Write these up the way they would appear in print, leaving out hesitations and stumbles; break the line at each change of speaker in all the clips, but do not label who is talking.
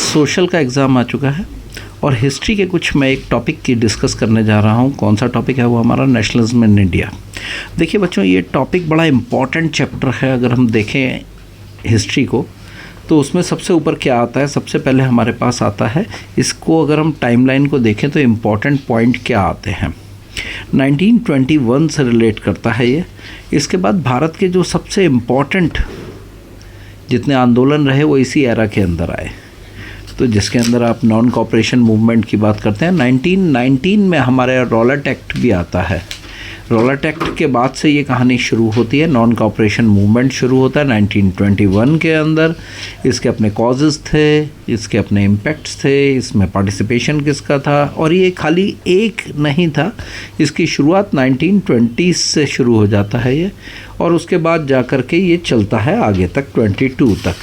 Social का exam आ चुका है और हिस्ट्री के कुछ मैं एक टॉपिक की डिस्कस करने जा रहा हूँ। कौन सा टॉपिक है? वो हमारा नेशनलिज्म इन इंडिया। देखिए बच्चों, ये टॉपिक बड़ा इम्पॉर्टेंट चैप्टर है। अगर हम देखें हिस्ट्री को तो उसमें सबसे ऊपर क्या आता है? सबसे पहले हमारे पास आता है, इसको अगर हम टाइमलाइन को देखें तो इम्पॉर्टेंट पॉइंट क्या आते हैं। 1921 से रिलेट करता है ये। इसके बाद भारत के जो सबसे इम्पॉर्टेंट जितने आंदोलन रहे वो इसी एरा के अंदर आए। तो जिसके अंदर आप नॉन कॉपरेशन मूवमेंट की बात करते हैं, 1919 में हमारे रॉलेट एक्ट भी आता है। रॉलेट एक्ट के बाद से ये कहानी शुरू होती है। नॉन कॉपरेशन मूवमेंट शुरू होता है 1921 के अंदर। इसके अपने कॉजेज़ थे, इसके अपने इम्पैक्ट्स थे, इसमें पार्टिसिपेशन किसका था, और ये खाली एक नहीं था। इसकी शुरुआत 1920 से शुरू हो जाता है ये, और उसके बाद जा कर के ये चलता है आगे तक 22 तक।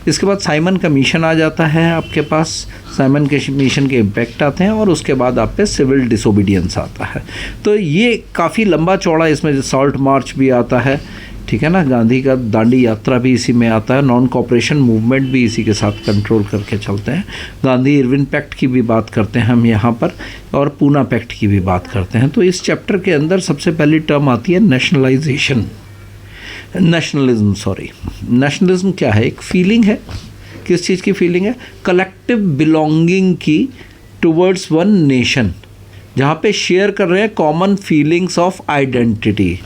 इसके बाद साइमन कमीशन आ जाता है आपके पास। साइमन कमीशन के इम्पैक्ट आते हैं और उसके बाद आप पे सिविल डिसोबीडियंस आता है। तो ये काफ़ी लंबा चौड़ा, इसमें सॉल्ट मार्च भी आता है, ठीक है ना। गांधी का दांडी यात्रा भी इसी में आता है। नॉन कॉपरेशन मूवमेंट भी इसी के साथ कंट्रोल करके चलते हैं। गांधी इरविन पैक्ट की भी बात करते हैं हम यहाँ पर, और पूना पैक्ट की भी बात करते हैं। तो इस चैप्टर के अंदर सबसे पहली टर्म आती है नेशनलिज्म क्या है? एक फीलिंग है। किस चीज़ की फीलिंग है? कलेक्टिव बिलोंगिंग की टुवर्ड्स वन नेशन, जहाँ पे शेयर कर रहे हैं कॉमन फीलिंग्स ऑफ आइडेंटिटी।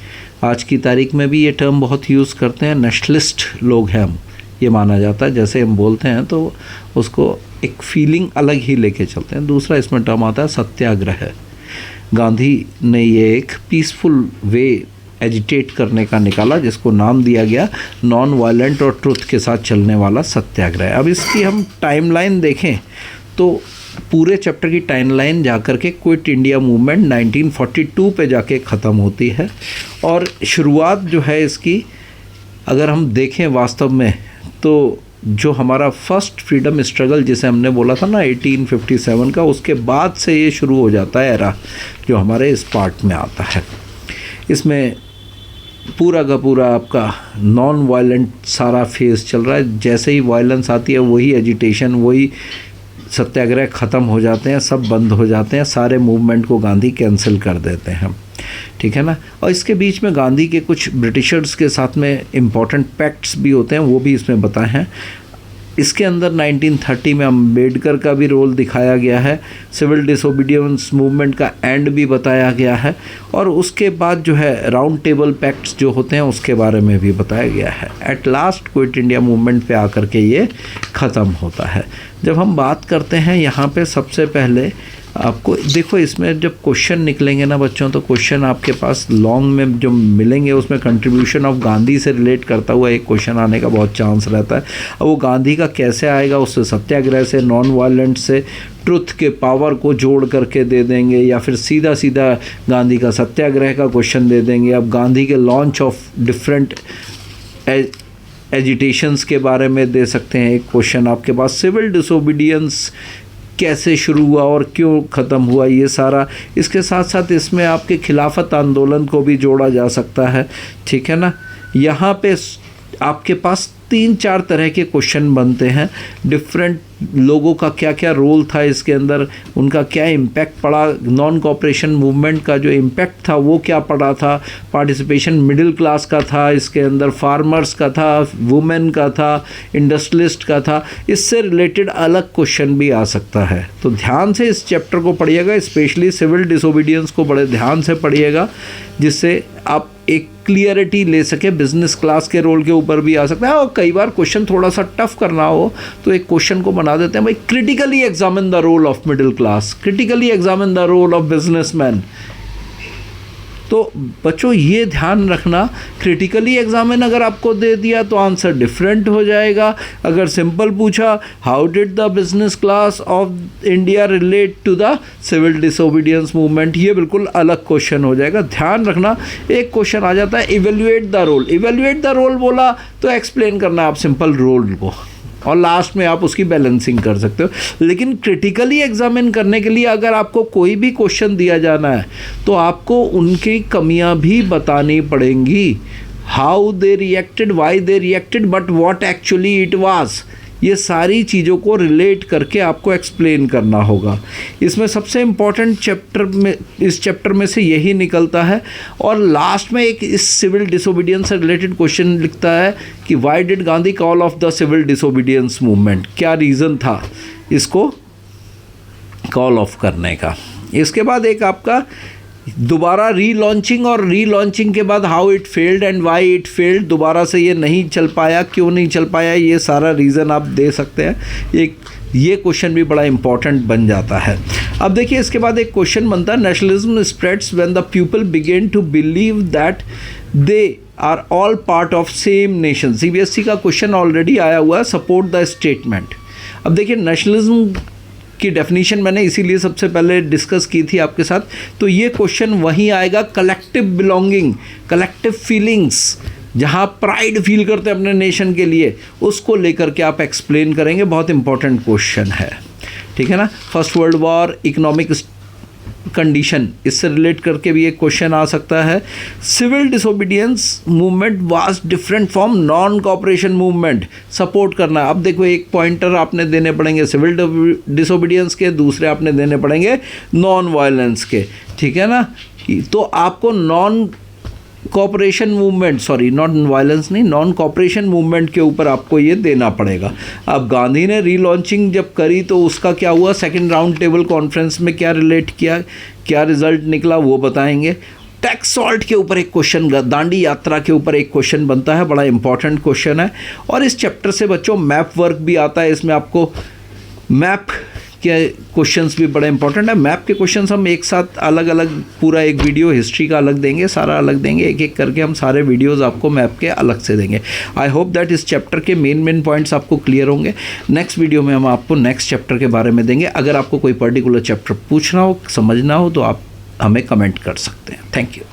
आज की तारीख में भी ये टर्म बहुत यूज़ करते हैं। नेशनलिस्ट लोग हैं हम, ये माना जाता है। जैसे हम बोलते हैं तो उसको एक फीलिंग अलग ही लेके चलते हैं। दूसरा इसमें टर्म आता है सत्याग्रह। गांधी ने ये एक पीसफुल वे एजिटेट करने का निकाला, जिसको नाम दिया गया नॉन वायलेंट और ट्रुथ के साथ चलने वाला सत्याग्रह। अब इसकी हम टाइमलाइन देखें तो पूरे चैप्टर की टाइमलाइन जाकर के क्विट इंडिया मूवमेंट 1942 पे जाके ख़त्म होती है। और शुरुआत जो है इसकी, अगर हम देखें वास्तव में, तो जो हमारा फर्स्ट फ्रीडम स्ट्रगल जिसे हमने बोला था ना 1857 का, उसके बाद से ये शुरू हो जाता है एरा जो हमारे इस पार्ट में आता है। इसमें पूरा का पूरा आपका नॉन वायलेंट सारा फेज चल रहा है। जैसे ही वायलेंस आती है वही एजिटेशन, वही सत्याग्रह ख़त्म हो जाते हैं, सब बंद हो जाते हैं। सारे मूवमेंट को गांधी कैंसिल कर देते हैं, ठीक है ना। और इसके बीच में गांधी के कुछ ब्रिटिशर्स के साथ में इम्पॉर्टेंट पैक्ट्स भी होते हैं, वो भी इसमें बताए हैं। इसके अंदर 1930 में अम्बेडकर का भी रोल दिखाया गया है। सिविल डिसोबीडियंस मूवमेंट का एंड भी बताया गया है। और उसके बाद जो है राउंड टेबल पैक्ट्स जो होते हैं उसके बारे में भी बताया गया है। At last quit India movement पे आकर के ये ख़त्म होता है। जब हम बात करते हैं यहाँ पे, सबसे पहले आपको देखो, इसमें जब क्वेश्चन निकलेंगे ना बच्चों, तो क्वेश्चन आपके पास लॉन्ग में जो मिलेंगे उसमें कंट्रीब्यूशन ऑफ गांधी से रिलेट करता हुआ एक क्वेश्चन आने का बहुत चांस रहता है। अब वो गांधी का कैसे आएगा? उससे सत्याग्रह से, नॉन वायलेंट से, ट्रुथ के पावर को जोड़ करके दे देंगे, या फिर सीधा सीधा गांधी का सत्याग्रह का क्वेश्चन दे देंगे। अब गांधी के लॉन्च ऑफ डिफरेंट एजिटेशंस के बारे में दे सकते हैं एक क्वेश्चन आपके पास। सिविल डिसोबीडियंस कैसे शुरू हुआ और क्यों ख़त्म हुआ, ये सारा। इसके साथ साथ इसमें आपके खिलाफत आंदोलन को भी जोड़ा जा सकता है, ठीक है ना। यहाँ पे आपके पास 3-4 तरह के क्वेश्चन बनते हैं। डिफरेंट लोगों का क्या क्या रोल था इसके अंदर, उनका क्या इम्पैक्ट पड़ा, नॉन कॉपरेशन मूवमेंट का जो इम्पैक्ट था वो क्या पड़ा था, पार्टिसिपेशन मिडिल क्लास का था इसके अंदर, फार्मर्स का था, वुमेन का था, इंडस्ट्रियलिस्ट का था। इससे रिलेटेड अलग क्वेश्चन भी आ सकता है। तो ध्यान से इस चैप्टर को पढ़िएगा, स्पेशली सिविल डिसोबीडियंस को बड़े ध्यान से पढ़िएगा, जिससे आप एक क्लियरिटी ले सके। बिजनेस क्लास के रोल के ऊपर भी आ सकता है, और कई बार क्वेश्चन थोड़ा सा टफ करना हो तो एक क्वेश्चन को बना देते हैं भाई, critically examine the role of middle class, critically examine the role of businessman. तो बच्चों ये ध्यान रखना, क्रिटिकली एग्जामिन अगर आपको दे दिया तो आंसर डिफरेंट हो जाएगा। अगर सिंपल पूछा how did the business class of India relate to the civil disobedience movement, ये बिल्कुल अलग क्वेश्चन हो जाएगा। ध्यान रखना, एक क्वेश्चन आ जाता है evaluate the role. Evaluate the role बोला तो एक्सप्लेन करना आप सिंपल रोल को, और लास्ट में आप उसकी बैलेंसिंग कर सकते हो। लेकिन क्रिटिकली एग्जामिन करने के लिए अगर आपको कोई भी क्वेश्चन दिया जाना है तो आपको उनकी कमियां भी बतानी पड़ेंगी। How they reacted, why they reacted, but what actually it was, ये सारी चीज़ों को रिलेट करके आपको एक्सप्लेन करना होगा। इसमें सबसे इम्पॉर्टेंट इस चैप्टर में से यही निकलता है। और लास्ट में एक इस सिविल डिसोबीडियंस से रिलेटेड क्वेश्चन लिखता है कि why did Gandhi call off the civil disobedience movement, क्या रीज़न था इसको कॉल ऑफ करने का। इसके बाद एक आपका दोबारा रीलॉन्चिंग, और रीलॉन्चिंग के बाद how it failed and why it failed, दोबारा से ये नहीं चल पाया, क्यों नहीं चल पाया, ये सारा रीज़न आप दे सकते हैं। ये क्वेश्चन भी बड़ा इंपॉर्टेंट बन जाता है। अब देखिए इसके बाद एक क्वेश्चन बनता है, nationalism spreads when the people begin to believe that they are all part of same nation. CBSE का क्वेश्चन ऑलरेडी आया हुआ है, सपोर्ट द स्टेटमेंट। अब देखिए नेशनलिज्म की डेफिनेशन मैंने इसीलिए सबसे पहले डिस्कस की थी आपके साथ, तो ये क्वेश्चन वहीं आएगा, कलेक्टिव बिलोंगिंग, कलेक्टिव फीलिंग्स, जहाँ प्राइड फील करते हैं अपने नेशन के लिए, उसको लेकर के आप एक्सप्लेन करेंगे। बहुत इंपॉर्टेंट क्वेश्चन है, ठीक है ना। First world war, economic condition, इससे रिलेट करके भी एक क्वेश्चन आ सकता है। Civil disobedience movement was different from non cooperation movement, support करना। अब देखो एक पॉइंटर आपने देने पड़ेंगे सिविल डिसोबीडियंस के, दूसरे आपने देने पड़ेंगे नॉन वायलेंस के, ठीक है ना। तो आपको non cooperation movement, sorry non violence नहीं, नॉन कॉपरेशन मूवमेंट के ऊपर आपको ये देना पड़ेगा। अब गांधी ने रीलॉन्चिंग जब करी तो उसका क्या हुआ, सेकंड राउंड टेबल कॉन्फ्रेंस में क्या रिलेट किया, क्या रिजल्ट निकला वो बताएंगे। टैक्स सॉल्ट के ऊपर एक क्वेश्चन, दांडी यात्रा के ऊपर एक क्वेश्चन बनता है, बड़ा इंपॉर्टेंट क्वेश्चन है। और इस चैप्टर से बच्चों मैप वर्क भी आता है, इसमें आपको मैप के क्वेश्चंस भी बड़े इंपॉर्टेंट है। मैप के क्वेश्चंस हम एक साथ अलग अलग, पूरा एक वीडियो हिस्ट्री का अलग देंगे, सारा अलग देंगे, एक एक करके हम सारे वीडियोस आपको मैप के अलग से देंगे। आई होप दैट इस चैप्टर के मेन पॉइंट्स आपको क्लियर होंगे। नेक्स्ट वीडियो में हम आपको नेक्स्ट चैप्टर के बारे में देंगे। अगर आपको कोई पर्टिकुलर चैप्टर पूछना हो, समझना हो, तो आप हमें कमेंट कर सकते हैं। Thank you.